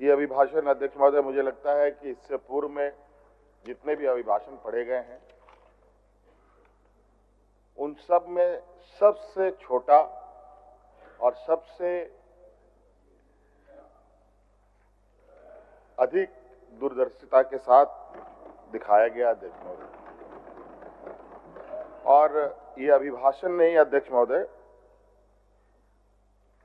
ये अभिभाषण अध्यक्ष महोदय, मुझे लगता है कि इससे पूर्व में जितने भी अभिभाषण पढ़े गए हैं उन सब में सबसे छोटा और सबसे अधिक दूरदर्शिता के साथ दिखाया गया अध्यक्ष महोदय। और ये अभिभाषण नहीं अध्यक्ष महोदय,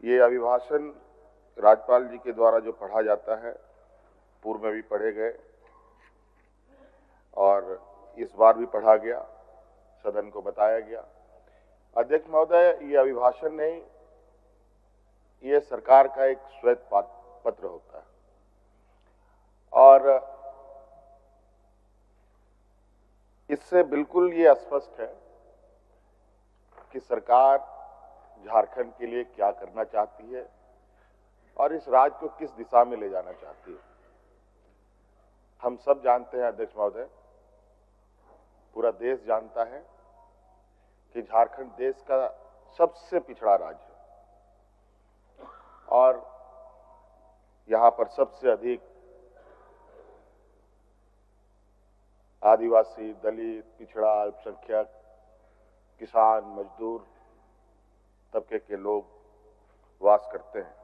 ये अभिभाषण राज्यपाल जी के द्वारा जो पढ़ा जाता है, पूर्व में भी पढ़े गए और इस बार भी पढ़ा गया, सदन को बताया गया। अध्यक्ष महोदय, ये अभिभाषण नहीं, ये सरकार का एक श्वेत पत्र होता है और इससे बिल्कुल ये स्पष्ट है कि सरकार झारखंड के लिए क्या करना चाहती है और इस राज्य को किस दिशा में ले जाना चाहती है। हम सब जानते हैं अध्यक्ष महोदय, पूरा देश जानता है कि झारखंड देश का सबसे पिछड़ा राज्य है और यहां पर सबसे अधिक आदिवासी, दलित, पिछड़ा, अल्पसंख्यक, किसान, मजदूर तबके के लोग वास करते हैं।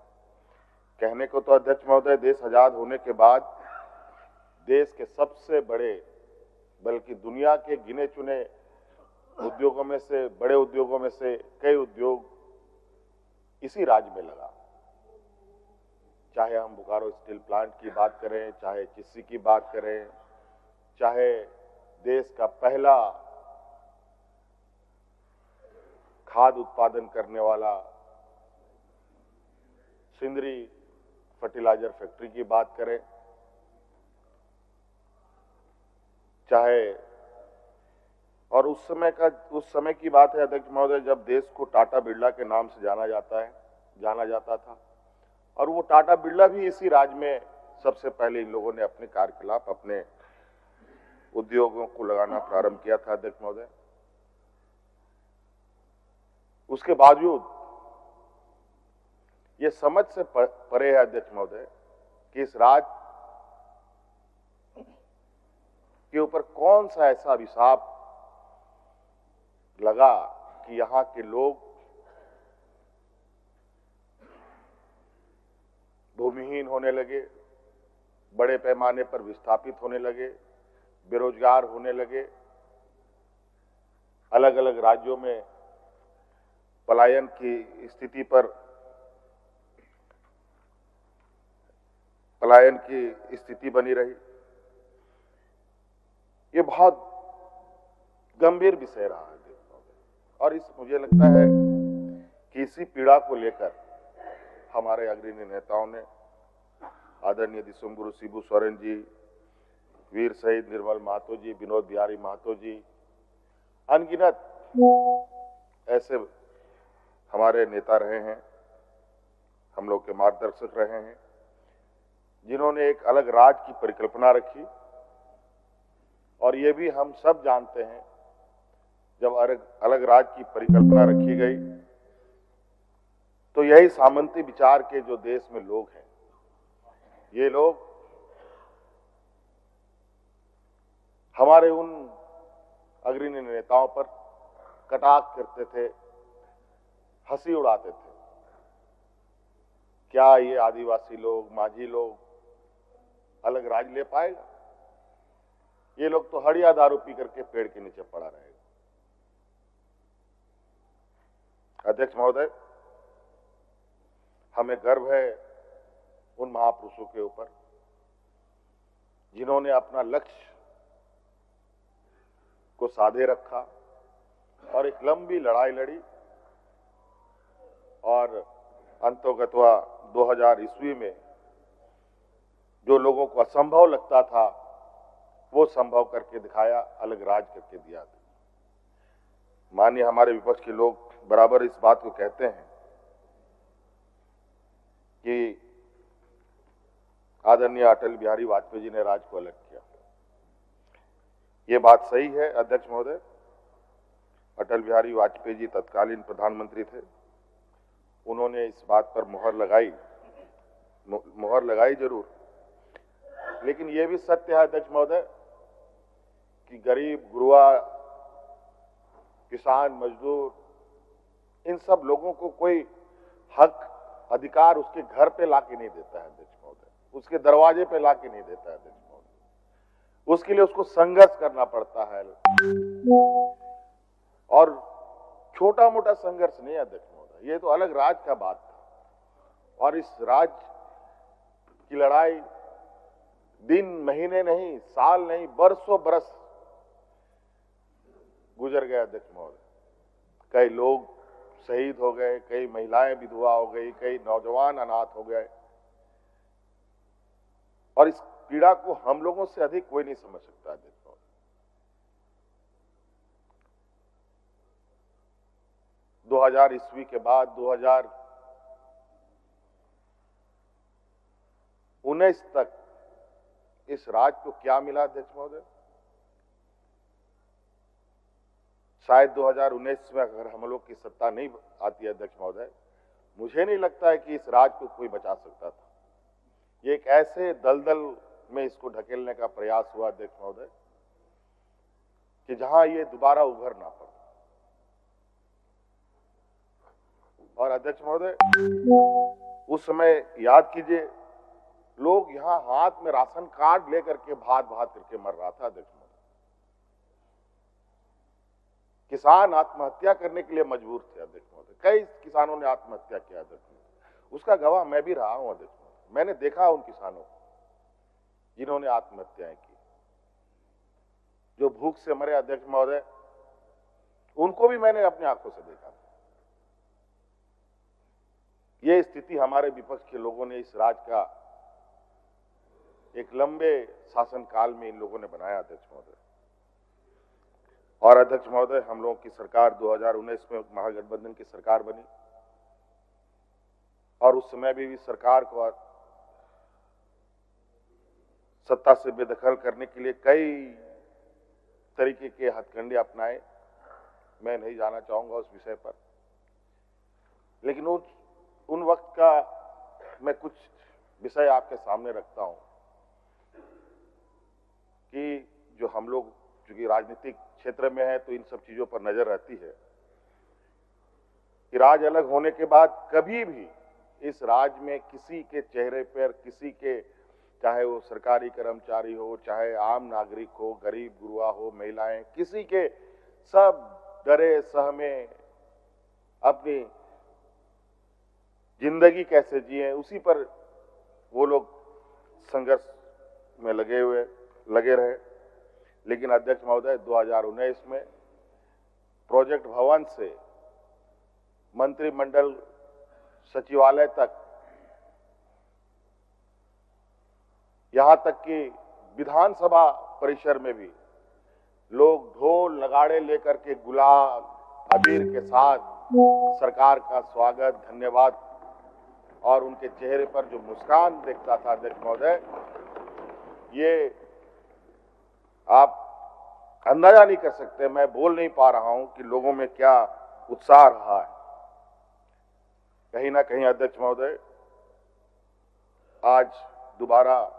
कहने को तो अध्यक्ष महोदय, देश आजाद होने के बाद देश के सबसे बड़े, बल्कि दुनिया के गिने चुने उद्योगों में से, बड़े उद्योगों में से कई उद्योग इसी राज्य में लगा। चाहे हम बोकारो स्टील प्लांट की बात करें, चाहे चिस्सी की बात करें, चाहे देश का पहला खाद उत्पादन करने वाला सिंदरी फर्टिलाइजर फैक्ट्री की बात करें, चाहे और उस समय की बात है अध्यक्ष महोदय, जब देश को टाटा बिरला के नाम से जाना जाता था और वो टाटा बिरला भी इसी राज्य में सबसे पहले इन लोगों ने अपने कार्यकलाप, अपने उद्योगों को लगाना प्रारंभ किया था अध्यक्ष महोदय। उसके बावजूद ये समझ से परे है अध्यक्ष महोदय कि इस राज्य के ऊपर कौन सा ऐसा अभिशाप लगा कि यहां के लोग भूमिहीन होने लगे, बड़े पैमाने पर विस्थापित होने लगे, बेरोजगार होने लगे, अलग अलग राज्यों में पलायन की स्थिति बनी रही। ये बहुत गंभीर विषय रहा है और मुझे लगता है कि इसी पीड़ा को लेकर हमारे अग्रणी नेताओं ने, आदरणीय दिसुम्बुरु शिबू सोरेन जी, वीर शहीद निर्मल महतो जी, विनोद बिहारी महतो जी, अनगिनत ऐसे हमारे नेता रहे हैं, हम लोग के मार्गदर्शक रहे हैं, जिन्होंने एक अलग राज्य की परिकल्पना रखी। और ये भी हम सब जानते हैं, जब अलग राज्य की परिकल्पना रखी गई तो यही सामंती विचार के जो देश में लोग हैं, ये लोग हमारे उन अग्रणी नेताओं पर कटाक्ष करते थे, हंसी उड़ाते थे। क्या ये आदिवासी लोग, माझी लोग अलग राज्य ले पाएगा? ये लोग तो हड़िया दारू पी करके पेड़ के नीचे पड़ा रहेगा। अध्यक्ष महोदय, हमें गर्व है उन महापुरुषों के ऊपर जिन्होंने अपना लक्ष्य को साधे रखा और एक लंबी लड़ाई लड़ी और अंतोगत्वा 2000 ईस्वी में जो लोगों को असंभव लगता था वो संभव करके दिखाया, अलग राज करके दिया। माननीय हमारे विपक्ष के लोग बराबर इस बात को कहते हैं कि आदरणीय अटल बिहारी वाजपेयी जी ने राज्य को अलग किया। ये बात सही है अध्यक्ष महोदय। अटल बिहारी वाजपेयी जी तत्कालीन प्रधानमंत्री थे, उन्होंने इस बात पर मुहर लगाई जरूर, लेकिन ये भी सत्य है अध्यक्ष महोदय कि गरीब, गुरुआ, किसान, मजदूर, इन सब लोगों को कोई हक, अधिकार उसके घर पे लाके नहीं देता है अध्यक्ष महोदय, उसके दरवाजे पे लाके नहीं देता है अध्यक्ष महोदय। उसके लिए उसको संघर्ष करना पड़ता है, और छोटा मोटा संघर्ष नहीं अध्यक्ष महोदय, ये तो अलग राज का बात था। और इस राज की लड़ाई दिन, महीने नहीं, साल नहीं, बरसों बरस गुजर गए अध्यक्ष महोदय। कई लोग शहीद हो गए, कई महिलाएं विधवा हो गई, कई नौजवान अनाथ हो गए, और इस पीड़ा को हम लोगों से अधिक कोई नहीं समझ सकता अध्यक्ष महोदय। 2000 ईस्वी के बाद 2019 तक इस राज को क्या मिला अध्यक्ष महोदय? शायद 2019 में अगर हम लोग की सत्ता नहीं आती अध्यक्ष महोदय, मुझे नहीं लगता है कि इस राज को कोई बचा सकता था। ये एक ऐसे दलदल में इसको ढकेलने का प्रयास हुआ अध्यक्ष महोदय कि जहां ये दोबारा उभर ना पाए। और अध्यक्ष महोदय, उस समय याद कीजिए, लोग यहां हाथ में राशन कार्ड लेकर के भात भात करके मर रहा था अध्यक्ष महोदय। किसान आत्महत्या करने के लिए मजबूर थे अध्यक्ष महोदय, कई किसानों ने आत्महत्या किया अध्यक्ष महोदय, उसका गवाह मैं भी रहा हूं अध्यक्ष महोदय। मैंने देखा उन किसानों को जिन्होंने आत्महत्याएं की, जो भूख से मरे अध्यक्ष महोदय, उनको भी मैंने अपनी आंखों से देखा। ये स्थिति हमारे विपक्ष के लोगों ने इस राज का एक लंबे शासनकाल में इन लोगों ने बनाया अध्यक्ष महोदय। और अध्यक्ष महोदय, हम लोगों की सरकार 2019 में महागठबंधन की सरकार बनी, और उस समय भी सरकार को सत्ता से बेदखल करने के लिए कई तरीके के हथकंडे अपनाए। मैं नहीं जाना चाहूंगा उस विषय पर, लेकिन उन वक्त का मैं कुछ विषय आपके सामने रखता हूं कि जो हम लोग चूंकि राजनीतिक क्षेत्र में है तो इन सब चीजों पर नजर रहती है कि राज अलग होने के बाद कभी भी इस राज में किसी के चेहरे पर, किसी के, चाहे वो सरकारी कर्मचारी हो, चाहे आम नागरिक हो, गरीब गुरुआ हो, महिलाएं, किसी के, सब डरे सहमे अपनी जिंदगी कैसे जिए उसी पर वो लोग संघर्ष में लगे रहे। लेकिन अध्यक्ष महोदय, 2019 में प्रोजेक्ट भवन से मंत्रिमंडल सचिवालय तक, यहां तक कि विधानसभा परिसर में भी लोग ढोल नगाड़े लेकर के गुलाल अबीर के साथ सरकार का स्वागत, धन्यवाद, और उनके चेहरे पर जो मुस्कान देखता था अध्यक्ष महोदय, ये आप अंदाजा नहीं कर सकते। मैं बोल नहीं पा रहा हूं कि लोगों में क्या उत्साह रहा है। कहीं ना कहीं अध्यक्ष महोदय, आज दोबारा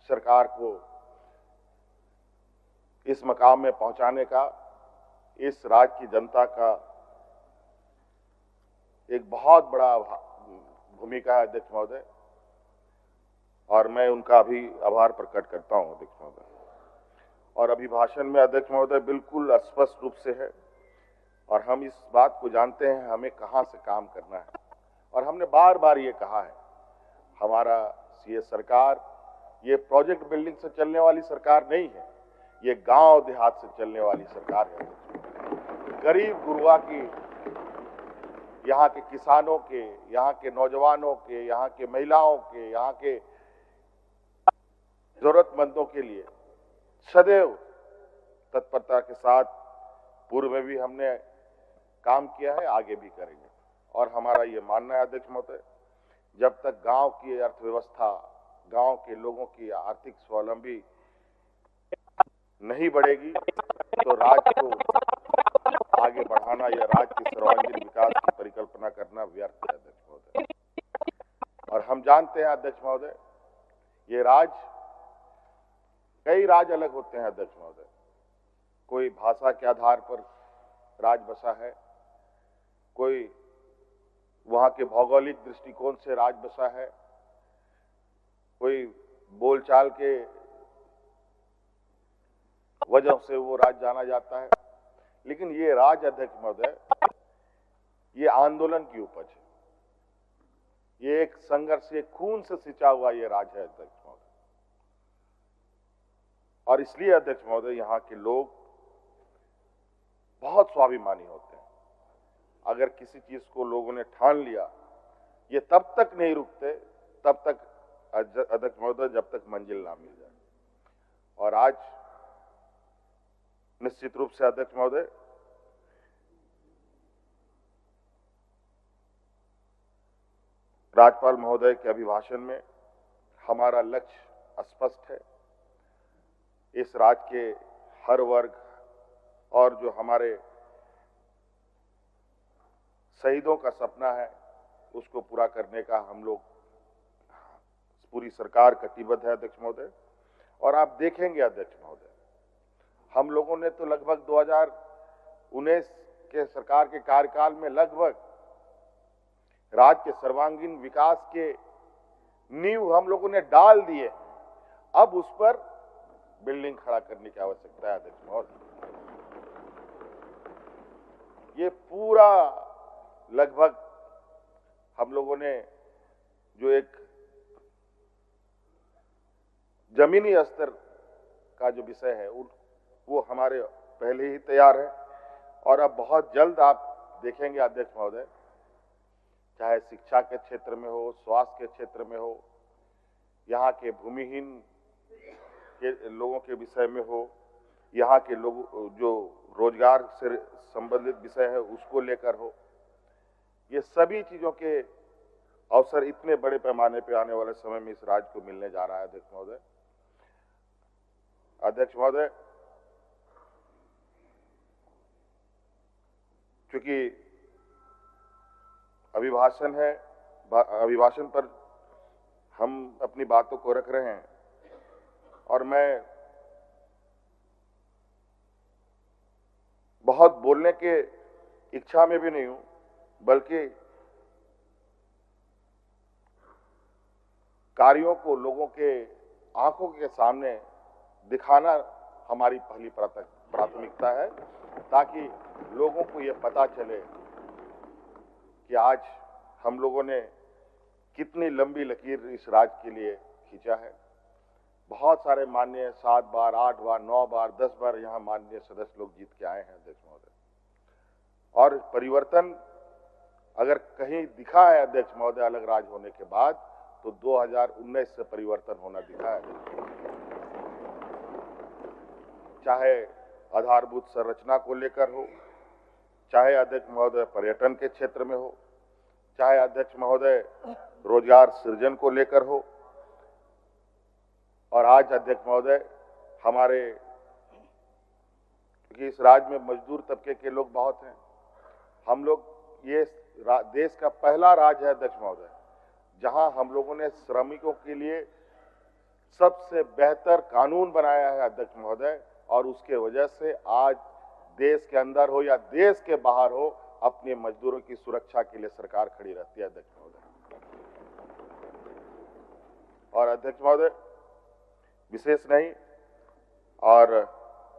सरकार को इस मकाम में पहुंचाने का इस राज्य की जनता का एक बहुत बड़ा भूमिका है अध्यक्ष महोदय, और मैं उनका भी आभार प्रकट करता हूं अध्यक्ष महोदय। और अभिभाषण में अध्यक्ष महोदय बिल्कुल स्पष्ट रूप से है, और हम इस बात को जानते हैं हमें कहां से काम करना है, और हमने बार बार ये कहा है, हमारा ये सरकार ये प्रोजेक्ट बिल्डिंग से चलने वाली सरकार नहीं है, ये गांव देहात से चलने वाली सरकार है। गरीब गुरुआ की, यहाँ के किसानों के, यहाँ के नौजवानों के, यहाँ के महिलाओं के, यहाँ के जरूरतमंदों के लिए सदैव तत्परता के साथ पूर्व में भी हमने काम किया है, आगे भी करेंगे। और हमारा ये मानना है अध्यक्ष महोदय, जब तक गांव की अर्थव्यवस्था, गांव के लोगों की आर्थिक स्वावलंबी नहीं बढ़ेगी तो राज्य को आगे बढ़ाना या राज्य के सर्वांगीण विकास की परिकल्पना करना व्यर्थ है अध्यक्ष महोदय। और हम जानते हैं अध्यक्ष महोदय, ये राज्य कई राज्य अलग होते हैं अध्यक्ष महोदय। कोई भाषा के आधार पर राज बसा है, कोई वहां के भौगोलिक दृष्टिकोण से राज बसा है, कोई बोलचाल के वजह से वो राज जाना जाता है। लेकिन ये राज अध्यक्ष महोदय, ये आंदोलन की उपज है, ये एक संघर्ष, ये खून से सिंचा हुआ ये राज है अध्यक्ष महोदय। और इसलिए अध्यक्ष महोदय यहाँ के लोग बहुत स्वाभिमानी होते हैं। अगर किसी चीज को लोगों ने ठान लिया, ये तब तक नहीं रुकते, तब तक अध्यक्ष महोदय, जब तक मंजिल ना मिल जाए। और आज निश्चित रूप से अध्यक्ष महोदय, राज्यपाल महोदय के अभिभाषण में हमारा लक्ष्य स्पष्ट है। इस राज्य के हर वर्ग और जो हमारे शहीदों का सपना है, उसको पूरा करने का हम लोग, पूरी सरकार कटिबद्ध है अध्यक्ष महोदय। और आप देखेंगे अध्यक्ष महोदय, हम लोगों ने तो लगभग 2019 के सरकार के कार्यकाल में लगभग राज्य के सर्वांगीण विकास के नींव हम लोगों ने डाल दिए। अब उस पर बिल्डिंग खड़ा करने की आवश्यकता है अध्यक्ष महोदय। ये पूरा लगभग हम लोगों ने जो एक जमीनी स्तर का जो विषय है वो हमारे पहले ही तैयार है। और अब बहुत जल्द आप देखेंगे अध्यक्ष महोदय, चाहे शिक्षा के क्षेत्र में हो, स्वास्थ्य के क्षेत्र में हो, यहाँ के भूमिहीन के लोगों के विषय में हो, यहाँ के लोग जो रोजगार से संबंधित विषय है उसको लेकर हो, ये सभी चीजों के अवसर इतने बड़े पैमाने पे आने वाले समय में इस राज्य को मिलने जा रहा है अध्यक्ष महोदय। अध्यक्ष महोदय, चूंकि अभिभाषण है, अभिभाषण पर हम अपनी बातों को रख रहे हैं, और मैं बहुत बोलने के इच्छा में भी नहीं हूं, बल्कि कार्यों को लोगों के आंखों के सामने दिखाना हमारी पहली प्राथमिकता है, ताकि लोगों को यह पता चले कि आज हम लोगों ने कितनी लंबी लकीर इस राज्य के लिए खींचा है। बहुत सारे माननीय 7 बार, 8 बार, 9 बार, 10 बार यहाँ माननीय सदस्य लोग जीत के आए हैं अध्यक्ष महोदय। और परिवर्तन अगर कहीं दिखा है अध्यक्ष महोदय अलग राज्य होने के बाद, तो 2019 से परिवर्तन होना दिखा है। चाहे आधारभूत संरचना को लेकर हो, चाहे अध्यक्ष महोदय पर्यटन के क्षेत्र में हो, चाहे अध्यक्ष महोदय रोजगार सृजन को लेकर हो, और आज अध्यक्ष महोदय हमारे, क्योंकि इस राज्य में मजदूर तबके के लोग बहुत हैं, हम लोग ये देश का पहला राज्य है अध्यक्ष महोदय जहां हम लोगों ने श्रमिकों के लिए सबसे बेहतर कानून बनाया है अध्यक्ष महोदय। और उसके वजह से आज देश के अंदर हो या देश के बाहर हो, अपने मजदूरों की सुरक्षा के लिए सरकार खड़ी रहती है अध्यक्ष महोदय। और अध्यक्ष महोदय विशेष नहीं, और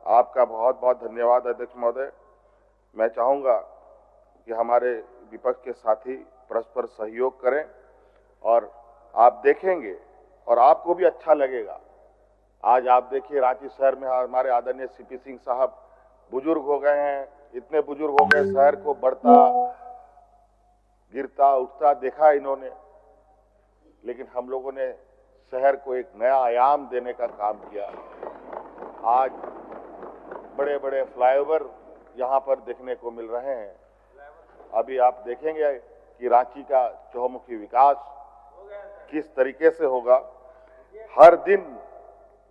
आपका बहुत बहुत धन्यवाद अध्यक्ष महोदय। मैं चाहूंगा कि हमारे विपक्ष के साथी परस्पर सहयोग करें, और आप देखेंगे और आपको भी अच्छा लगेगा। आज आप देखिए रांची शहर में हमारे आदरणीय सीपी सिंह साहब बुजुर्ग हो गए हैं, इतने बुजुर्ग हो गए, शहर को बढ़ता गिरता उठता देखा इन्होंने, लेकिन हम लोगों ने शहर को एक नया आयाम देने का काम किया। आज बड़े बड़े फ्लाईओवर यहाँ पर देखने को मिल रहे हैं। अभी आप देखेंगे कि रांची का चहुमुखी विकास किस तरीके से होगा। हर दिन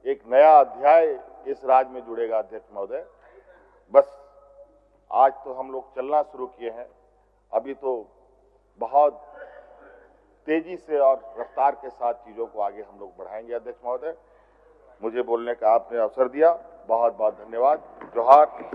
एक नया अध्याय इस राज्य में जुड़ेगा अध्यक्ष महोदय। बस आज तो हम लोग चलना शुरू किए हैं, अभी तो बहुत तेजी से और रफ्तार के साथ चीजों को आगे हम लोग बढ़ाएंगे अध्यक्ष महोदय। मुझे बोलने का आपने अवसर दिया, बहुत बहुत धन्यवाद। जोहार।